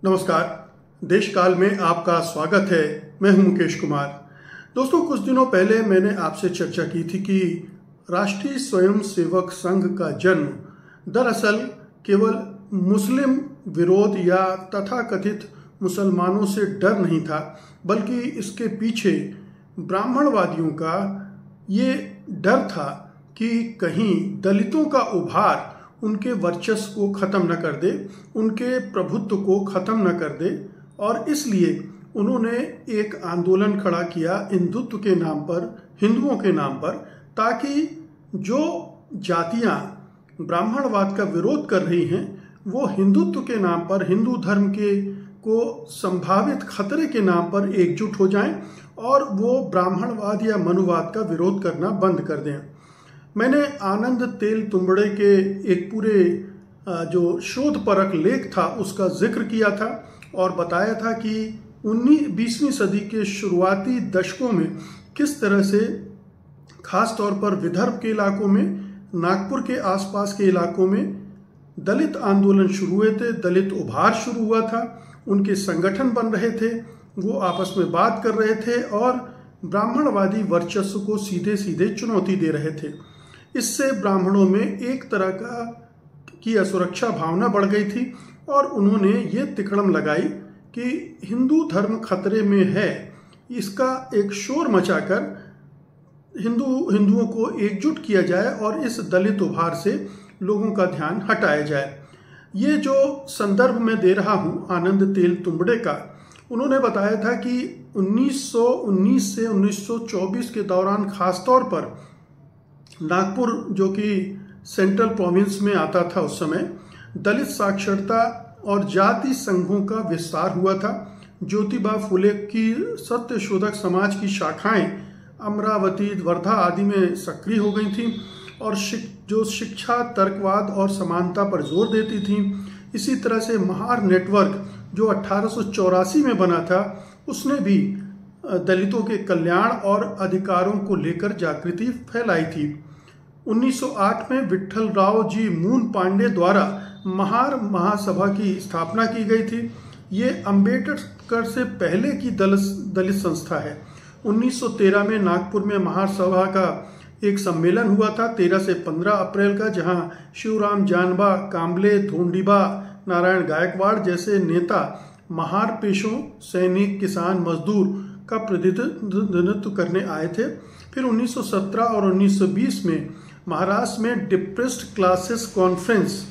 नमस्कार। देश काल में आपका स्वागत है। मैं हूं मुकेश कुमार। दोस्तों, कुछ दिनों पहले मैंने आपसे चर्चा की थी कि राष्ट्रीय स्वयंसेवक संघ का जन्म दरअसल केवल मुस्लिम विरोध या तथाकथित मुसलमानों से डर नहीं था, बल्कि इसके पीछे ब्राह्मणवादियों का ये डर था कि कहीं दलितों का उभार उनके वर्चस्व को ख़त्म न कर दे, उनके प्रभुत्व को ख़त्म न कर दे। और इसलिए उन्होंने एक आंदोलन खड़ा किया हिंदुत्व के नाम पर, हिंदुओं के नाम पर, ताकि जो जातियां ब्राह्मणवाद का विरोध कर रही हैं वो हिंदुत्व के नाम पर, हिंदू धर्म के को संभावित खतरे के नाम पर एकजुट हो जाएं और वो ब्राह्मणवाद या मनुवाद का विरोध करना बंद कर दें। मैंने आनंद तेल तुंबड़े के एक पूरे जो शोधपरक लेख था उसका जिक्र किया था और बताया था कि 20वीं सदी के शुरुआती दशकों में किस तरह से खास तौर पर विदर्भ के इलाकों में, नागपुर के आसपास के इलाकों में दलित आंदोलन शुरू हुए थे, दलित उभार शुरू हुआ था, उनके संगठन बन रहे थे, वो आपस में बात कर रहे थे और ब्राह्मणवादी वर्चस्व को सीधे सीधे चुनौती दे रहे थे। इससे ब्राह्मणों में एक तरह की असुरक्षा भावना बढ़ गई थी और उन्होंने ये तिकड़म लगाई कि हिंदू धर्म खतरे में है। इसका एक शोर मचाकर हिंदुओं को एकजुट किया जाए और इस दलित उभार से लोगों का ध्यान हटाया जाए। ये जो संदर्भ मैं दे रहा हूँ आनंद तेल तुंबड़े का, उन्होंने बताया था कि 1919 से 1924 के दौरान खासतौर पर नागपुर, जो कि सेंट्रल प्रोविंस में आता था उस समय, दलित साक्षरता और जाति संघों का विस्तार हुआ था। ज्योतिबा फुले की सत्यशोधक समाज की शाखाएं अमरावती, वर्धा आदि में सक्रिय हो गई थीं और जो शिक्षा, तर्कवाद और समानता पर जोर देती थीं। इसी तरह से महार नेटवर्क जो 1884 में बना था, उसने भी दलितों के कल्याण और अधिकारों को लेकर जागृति फैलाई थी। 1908 में विट्ठल राव जी मून पांडे द्वारा महार महासभा की स्थापना की गई थी। ये अंबेडकर से पहले की दलित संस्था है। 1913 में नागपुर में महार सभा का एक सम्मेलन हुआ था 13 से 15 अप्रैल का, जहां शिवराम जानबा, काम्बले, धोंडीबा, नारायण गायकवाड़ जैसे नेता महार पेशों, सैनिक, किसान, मजदूर का प्रतिनिधित्व करने आए थे। फिर 1917 और 1920 में महाराष्ट्र में डिप्रेस्ड क्लासेस कॉन्फ्रेंस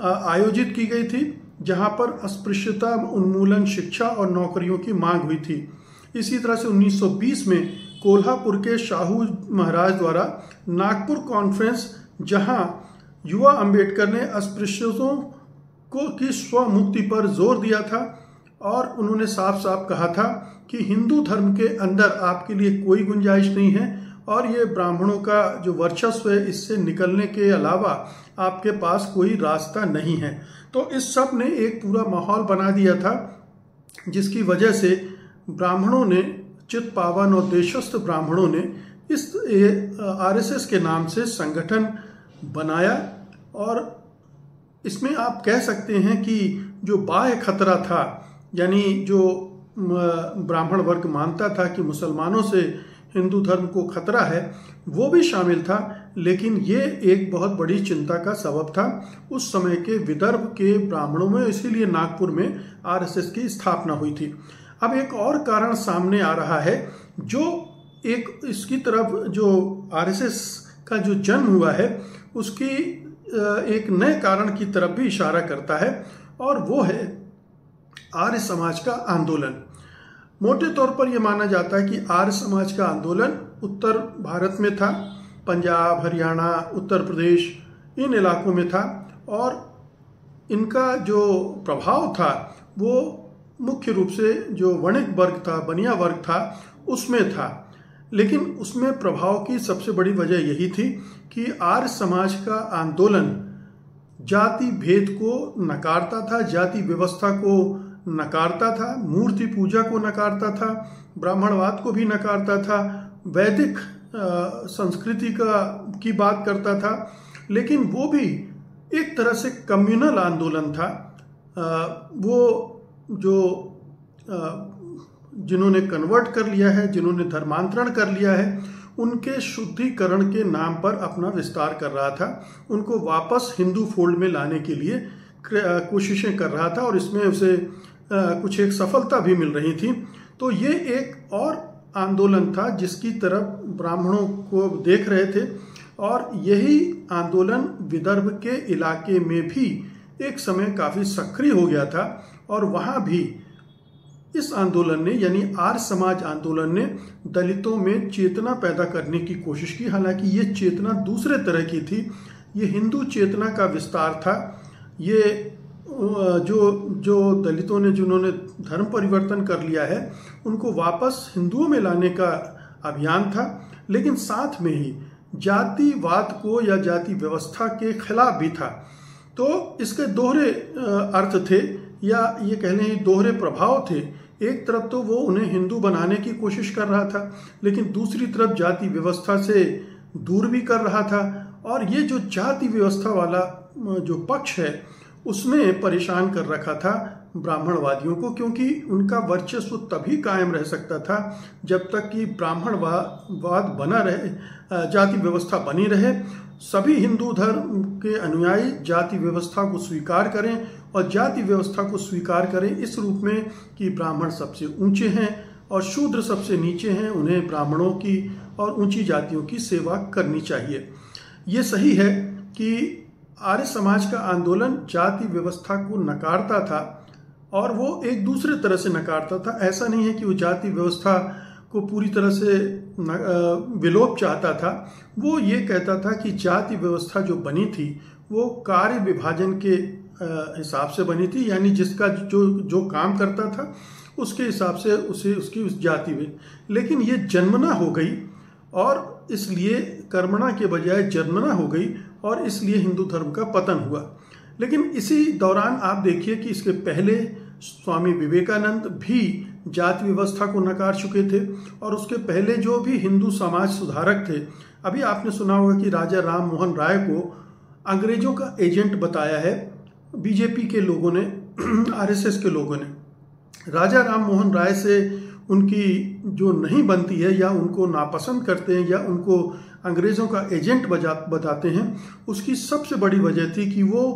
आयोजित की गई थी, जहां पर अस्पृश्यता उन्मूलन, शिक्षा और नौकरियों की मांग हुई थी। इसी तरह से 1920 में कोल्हापुर के शाहू महाराज द्वारा नागपुर कॉन्फ्रेंस, जहां युवा अंबेडकर ने अस्पृश्यतों की स्वमुक्ति पर जोर दिया था और उन्होंने साफ साफ कहा था कि हिंदू धर्म के अंदर आपके लिए कोई गुंजाइश नहीं है और ये ब्राह्मणों का जो वर्चस्व है, इससे निकलने के अलावा आपके पास कोई रास्ता नहीं है। तो इस सब ने एक पूरा माहौल बना दिया था, जिसकी वजह से ब्राह्मणों ने, चित पावन और देशस्थ ब्राह्मणों ने इस आरएसएस के नाम से संगठन बनाया। और इसमें आप कह सकते हैं कि जो बाह्य खतरा था, यानी जो ब्राह्मण वर्ग मानता था कि मुसलमानों से हिंदू धर्म को खतरा है, वो भी शामिल था, लेकिन ये एक बहुत बड़ी चिंता का सबब था उस समय के विदर्भ के ब्राह्मणों में। इसीलिए नागपुर में आरएसएस की स्थापना हुई थी। अब एक और कारण सामने आ रहा है जो एक इसकी तरफ, जो आरएसएस का जो जन्म हुआ है उसकी एक नए कारण की तरफ भी इशारा करता है, और वो है आर्य समाज का आंदोलन। मोटे तौर पर यह माना जाता है कि आर्य समाज का आंदोलन उत्तर भारत में था, पंजाब, हरियाणा, उत्तर प्रदेश, इन इलाकों में था, और इनका जो प्रभाव था वो मुख्य रूप से जो वणिक वर्ग था, बनिया वर्ग था, उसमें था। लेकिन उसमें प्रभाव की सबसे बड़ी वजह यही थी कि आर्य समाज का आंदोलन जाति भेद को नकारता था, जाति व्यवस्था को नकारता था, मूर्ति पूजा को नकारता था, ब्राह्मणवाद को भी नकारता था, वैदिक संस्कृति की बात करता था। लेकिन वो भी एक तरह से कम्युनल आंदोलन था। वो जो जिन्होंने कन्वर्ट कर लिया है, जिन्होंने धर्मांतरण कर लिया है, उनके शुद्धिकरण के नाम पर अपना विस्तार कर रहा था। उनको वापस हिंदू फोल्ड में लाने के लिए कोशिशें कर रहा था और इसमें उसे कुछ एक सफलता भी मिल रही थी। तो ये एक और आंदोलन था जिसकी तरफ ब्राह्मणों को देख रहे थे और यही आंदोलन विदर्भ के इलाके में भी एक समय काफ़ी सक्रिय हो गया था और वहाँ भी इस आंदोलन ने यानी आर्य समाज आंदोलन ने दलितों में चेतना पैदा करने की कोशिश की। हालांकि ये चेतना दूसरे तरह की थी, ये हिंदू चेतना का विस्तार था। ये जो दलितों ने जिन्होंने धर्म परिवर्तन कर लिया है उनको वापस हिंदुओं में लाने का अभियान था, लेकिन साथ में ही जातिवाद को या जाति व्यवस्था के खिलाफ भी था। तो इसके दोहरे अर्थ थे या ये कह लें दोहरे प्रभाव थे। एक तरफ तो वो उन्हें हिंदू बनाने की कोशिश कर रहा था, लेकिन दूसरी तरफ जाति व्यवस्था से दूर भी कर रहा था। और ये जो जाति व्यवस्था वाला जो पक्ष है उसने परेशान कर रखा था ब्राह्मणवादियों को, क्योंकि उनका वर्चस्व तभी कायम रह सकता था जब तक कि ब्राह्मणवाद बना रहे, जाति व्यवस्था बनी रहे। सभी हिंदू धर्म के अनुयायी जाति व्यवस्था को स्वीकार करें और जाति व्यवस्था को स्वीकार करें इस रूप में कि ब्राह्मण सबसे ऊंचे हैं और शूद्र सबसे नीचे हैं, उन्हें ब्राह्मणों की और ऊंची जातियों की सेवा करनी चाहिए। ये सही है कि आर्य समाज का आंदोलन जाति व्यवस्था को नकारता था और वो एक दूसरे तरह से नकारता था। ऐसा नहीं है कि वो जाति व्यवस्था को पूरी तरह से विलोप चाहता था। वो ये कहता था कि जाति व्यवस्था जो बनी थी वो कार्य विभाजन के हिसाब से बनी थी, यानी जिसका जो काम करता था उसके हिसाब से उसे उसकी उस जाति में, लेकिन ये जन्मना हो गई और इसलिए कर्मणा के बजाय जन्मना हो गई और इसलिए हिंदू धर्म का पतन हुआ। लेकिन इसी दौरान आप देखिए कि इसके पहले स्वामी विवेकानंद भी जाति व्यवस्था को नकार चुके थे और उसके पहले जो भी हिंदू समाज सुधारक थे, अभी आपने सुना होगा कि राजा राम मोहन राय को अंग्रेजों का एजेंट बताया है बीजेपी के लोगों ने, आरएसएस के लोगों ने। राजा राम मोहन राय से उनकी जो नहीं बनती है या उनको नापसंद करते हैं या उनको अंग्रेज़ों का एजेंट बताते हैं, उसकी सबसे बड़ी वजह थी कि वो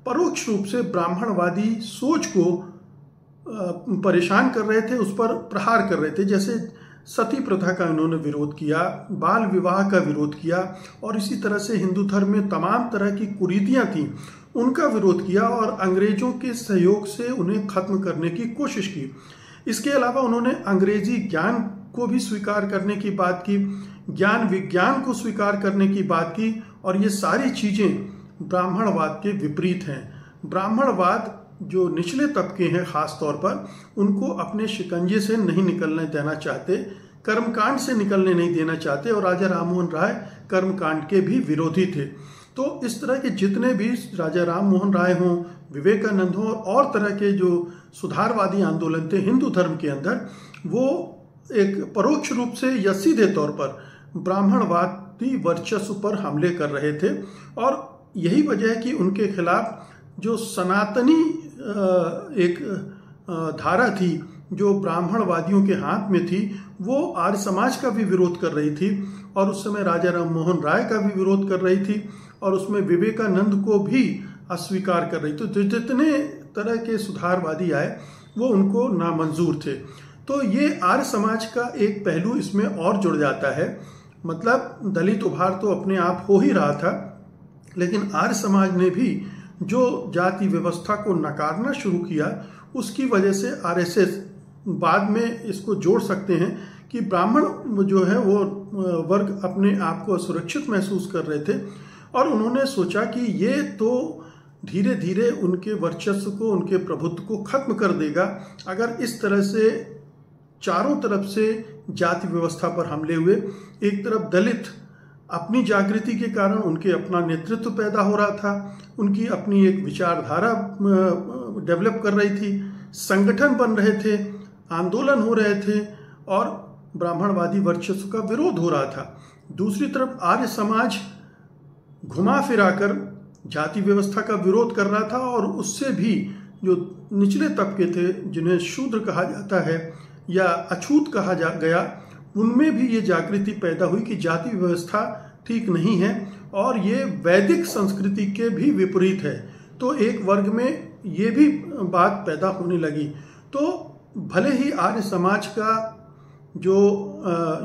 परोक्ष रूप से ब्राह्मणवादी सोच को परेशान कर रहे थे, उस पर प्रहार कर रहे थे। जैसे सती प्रथा का इन्होंने विरोध किया, बाल विवाह का विरोध किया और इसी तरह से हिंदू धर्म में तमाम तरह की कुरीतियां थीं उनका विरोध किया और अंग्रेजों के सहयोग से उन्हें खत्म करने की कोशिश की। इसके अलावा उन्होंने अंग्रेजी ज्ञान को भी स्वीकार करने की बात की, ज्ञान विज्ञान को स्वीकार करने की बात की और ये सारी चीज़ें ब्राह्मणवाद के विपरीत हैं। ब्राह्मणवाद जो निचले तबके हैं खास तौर पर, उनको अपने शिकंजे से नहीं निकलने देना चाहते, कर्मकांड से निकलने नहीं देना चाहते और राजा राम मोहन राय कर्मकांड के भी विरोधी थे। तो इस तरह के जितने भी राजा राम मोहन राय हों, विवेकानंद हों और तरह के जो सुधारवादी आंदोलन थे हिंदू धर्म के अंदर, वो एक परोक्ष रूप से या सीधे तौर पर ब्राह्मणवादी वर्चस्व पर हमले कर रहे थे। और यही वजह है कि उनके खिलाफ जो सनातनी एक धारा थी जो ब्राह्मणवादियों के हाथ में थी, वो आर्य समाज का भी विरोध कर रही थी और उस समय राजा राम मोहन राय का भी विरोध कर रही थी और उसमें विवेकानंद को भी अस्वीकार कर रही थी। तो जितने तरह के सुधारवादी आए वो उनको नामंजूर थे। तो ये आर्य समाज का एक पहलू इसमें और जुड़ जाता है। मतलब दलित उभार तो अपने आप हो ही रहा था, लेकिन आर्य समाज ने भी जो जाति व्यवस्था को नकारना शुरू किया, उसकी वजह से आरएसएस बाद में इसको जोड़ सकते हैं कि ब्राह्मण जो है वो वर्ग अपने आप को असुरक्षित महसूस कर रहे थे और उन्होंने सोचा कि ये तो धीरे धीरे उनके वर्चस्व को, उनके प्रभुत्व को खत्म कर देगा अगर इस तरह से चारों तरफ से जाति व्यवस्था पर हमले हुए। एक तरफ दलित अपनी जागृति के कारण उनके अपना नेतृत्व पैदा हो रहा था, उनकी अपनी एक विचारधारा डेवलप कर रही थी, संगठन बन रहे थे, आंदोलन हो रहे थे और ब्राह्मणवादी वर्चस्व का विरोध हो रहा था। दूसरी तरफ आर्य समाज घुमा फिराकर जाति व्यवस्था का विरोध कर रहा था और उससे भी जो निचले तबके थे, जिन्हें शूद्र कहा जाता है या अछूत कहा गया, उनमें भी ये जागृति पैदा हुई कि जाति व्यवस्था ठीक नहीं है और ये वैदिक संस्कृति के भी विपरीत है। तो एक वर्ग में ये भी बात पैदा होने लगी। तो भले ही आर्य समाज का जो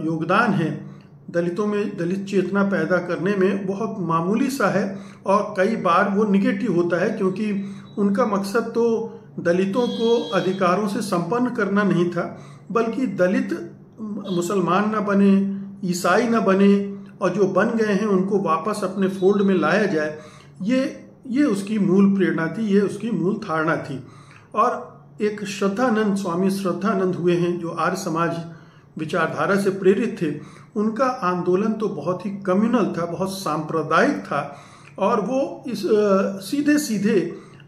योगदान है दलितों में दलित चेतना पैदा करने में बहुत मामूली सा है और कई बार वो निगेटिव होता है, क्योंकि उनका मकसद तो दलितों को अधिकारों से संपन्न करना नहीं था, बल्कि दलित मुसलमान न बने, ईसाई न बने और जो बन गए हैं उनको वापस अपने फोल्ड में लाया जाए। ये उसकी मूल प्रेरणा थी, ये उसकी मूल धारणा थी। और एक श्रद्धानंद, स्वामी श्रद्धानंद हुए हैं जो आर्य समाज विचारधारा से प्रेरित थे। उनका आंदोलन तो बहुत ही कम्युनल था, बहुत सांप्रदायिक था और वो इस सीधे सीधे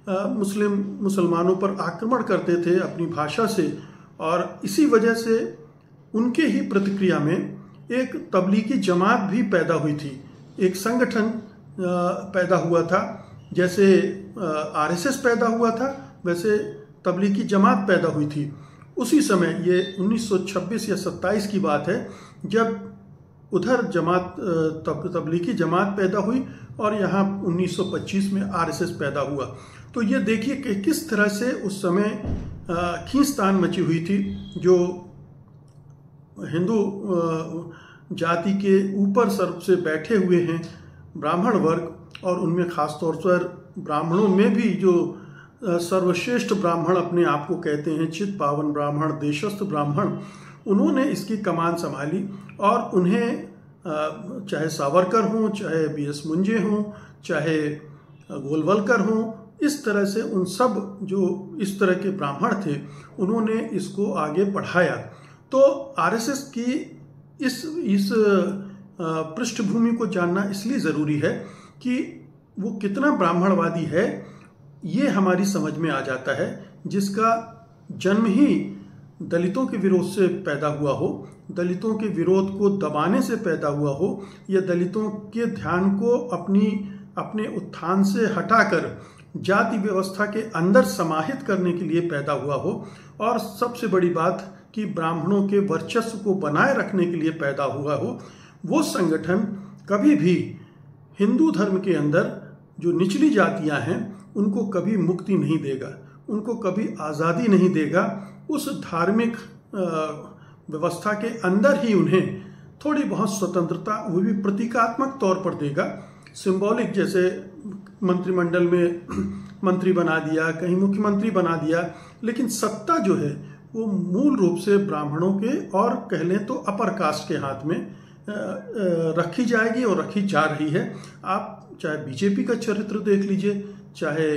मुसलमानों पर आक्रमण करते थे अपनी भाषा से। और इसी वजह से उनके ही प्रतिक्रिया में एक तबलीगी जमात भी पैदा हुई थी, एक संगठन पैदा हुआ था। जैसे आरएसएस पैदा हुआ था, वैसे तबलीगी जमात पैदा हुई थी। उसी समय, ये 1926 या 27 की बात है, जब उधर तबलीगी जमात पैदा हुई और यहाँ 1925 में आरएसएस पैदा हुआ। तो ये देखिए कि किस तरह से उस समय खींचतान मची हुई थी। जो हिंदू जाति के ऊपर सर्व से बैठे हुए हैं ब्राह्मण वर्ग, और उनमें खासतौर पर ब्राह्मणों में भी जो सर्वश्रेष्ठ ब्राह्मण अपने आप को कहते हैं, चित पावन ब्राह्मण, देशस्थ ब्राह्मण, उन्होंने इसकी कमान संभाली। और उन्हें चाहे सावरकर हों, चाहे बीएस मुंजे हों, चाहे गोलवलकर हों, इस तरह से उन सब जो इस तरह के ब्राह्मण थे, उन्होंने इसको आगे बढ़ाया। तो आरएसएस की इस पृष्ठभूमि को जानना इसलिए ज़रूरी है कि वो कितना ब्राह्मणवादी है, ये हमारी समझ में आ जाता है। जिसका जन्म ही दलितों के विरोध से पैदा हुआ हो, दलितों के विरोध को दबाने से पैदा हुआ हो, या दलितों के ध्यान को अपने उत्थान से हटाकर जाति व्यवस्था के अंदर समाहित करने के लिए पैदा हुआ हो, और सबसे बड़ी बात कि ब्राह्मणों के वर्चस्व को बनाए रखने के लिए पैदा हुआ हो, वो संगठन कभी भी हिंदू धर्म के अंदर जो निचली जातियां हैं उनको कभी मुक्ति नहीं देगा, उनको कभी आज़ादी नहीं देगा। उस धार्मिक व्यवस्था के अंदर ही उन्हें थोड़ी बहुत स्वतंत्रता, वो भी प्रतीकात्मक तौर पर देगा, सिंबॉलिक, जैसे मंत्रिमंडल में मंत्री बना दिया, कहीं मुख्यमंत्री बना दिया, लेकिन सत्ता जो है वो मूल रूप से ब्राह्मणों के और कह लें तो अपर कास्ट के हाथ में रखी जाएगी और रखी जा रही है। आप चाहे बीजेपी का चरित्र देख लीजिए, चाहे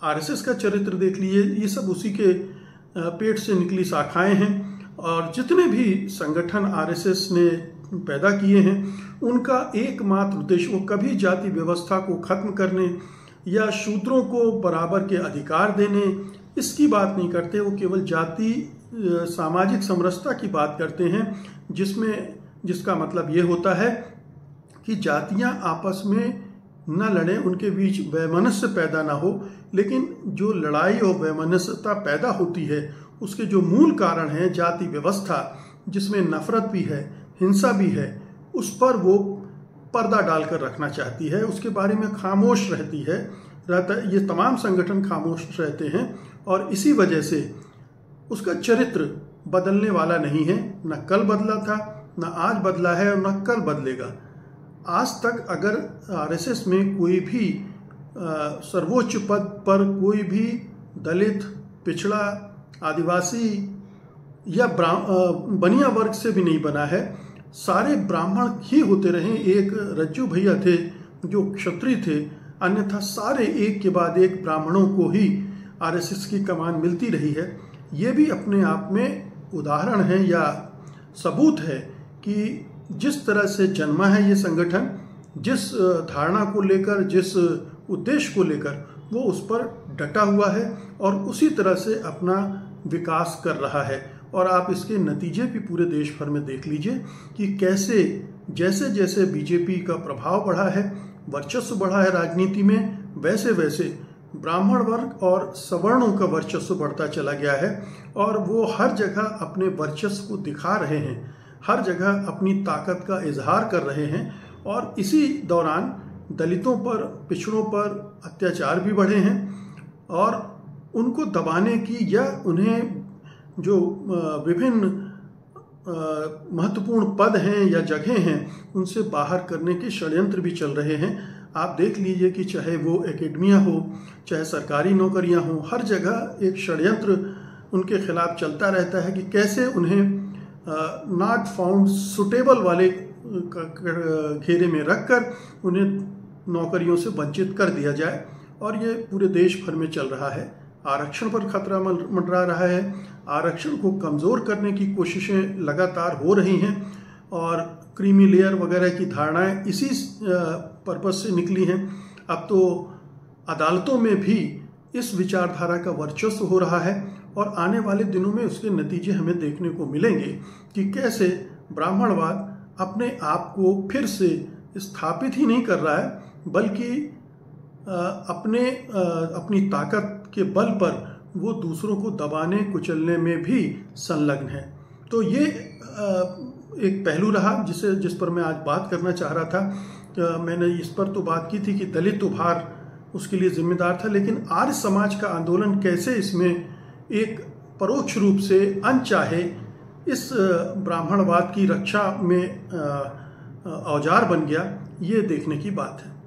आरएसएस का चरित्र देख लीजिए, ये सब उसी के पेट से निकली शाखाएं हैं। और जितने भी संगठन आरएसएस ने पैदा किए हैं, उनका एकमात्र उद्देश्य, वो कभी जाति व्यवस्था को खत्म करने या शूद्रों को बराबर के अधिकार देने इसकी बात नहीं करते। वो केवल जाति सामाजिक समरसता की बात करते हैं, जिसका मतलब ये होता है कि जातियां आपस में न लड़ें, उनके बीच वैमनस्य पैदा ना हो। लेकिन जो लड़ाई और वैमनस्यता पैदा होती है, उसके जो मूल कारण है जाति व्यवस्था, जिसमें नफरत भी है, हिंसा भी है, उस पर वो पर्दा डालकर रखना चाहती है, उसके बारे में खामोश रहता है। ये तमाम संगठन खामोश रहते हैं और इसी वजह से उसका चरित्र बदलने वाला नहीं है। न कल बदला था, न आज बदला है और न कल बदलेगा। आज तक अगर आरएसएस में कोई भी सर्वोच्च पद पर कोई भी दलित, पिछड़ा, आदिवासी या बनिया वर्ग से भी नहीं बना है, सारे ब्राह्मण ही होते रहे। एक रज्जू भैया थे जो क्षत्रिय थे, अन्यथा सारे एक के बाद एक ब्राह्मणों को ही आरएसएस की कमान मिलती रही है। ये भी अपने आप में उदाहरण है या सबूत है कि जिस तरह से जन्मा है ये संगठन, जिस धारणा को लेकर, जिस उद्देश्य को लेकर, वो उस पर डटा हुआ है और उसी तरह से अपना विकास कर रहा है। और आप इसके नतीजे भी पूरे देश भर में देख लीजिए कि कैसे जैसे जैसे बीजेपी का प्रभाव बढ़ा है, वर्चस्व बढ़ा है राजनीति में, वैसे वैसे ब्राह्मण वर्ग और सवर्णों का वर्चस्व बढ़ता चला गया है और वो हर जगह अपने वर्चस्व को दिखा रहे हैं, हर जगह अपनी ताकत का इजहार कर रहे हैं। और इसी दौरान दलितों पर, पिछड़ों पर अत्याचार भी बढ़े हैं और उनको दबाने की या उन्हें जो विभिन्न महत्वपूर्ण पद हैं या जगह हैं उनसे बाहर करने के षड्यंत्र भी चल रहे हैं। आप देख लीजिए कि चाहे वो एकेडमियाँ हो, चाहे सरकारी नौकरियाँ हों, हर जगह एक षड्यंत्र उनके खिलाफ चलता रहता है कि कैसे उन्हें नॉट फाउंड सुटेबल वाले घेरे में रखकर उन्हें नौकरियों से वंचित कर दिया जाए। और ये पूरे देश भर में चल रहा है। आरक्षण पर खतरा मंडरा रहा है, आरक्षण को कमज़ोर करने की कोशिशें लगातार हो रही हैं और क्रीमी लेयर वगैरह की धारणाएं इसी पर्पस से निकली हैं। अब तो अदालतों में भी इस विचारधारा का वर्चस्व हो रहा है और आने वाले दिनों में उसके नतीजे हमें देखने को मिलेंगे कि कैसे ब्राह्मणवाद अपने आप को फिर से स्थापित ही नहीं कर रहा है बल्कि अपनी ताकत के बल पर वो दूसरों को दबाने कुचलने में भी संलग्न है। तो ये एक पहलू रहा जिस पर मैं आज बात करना चाह रहा था। मैंने इस पर तो बात की थी कि दलित उभार उसके लिए जिम्मेदार था, लेकिन आर्य समाज का आंदोलन कैसे इसमें एक परोक्ष रूप से अनचाहे इस ब्राह्मणवाद की रक्षा में औजार बन गया, ये देखने की बात है।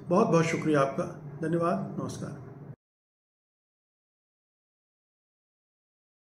बहुत बहुत शुक्रिया आपका। धन्यवाद। नमस्कार।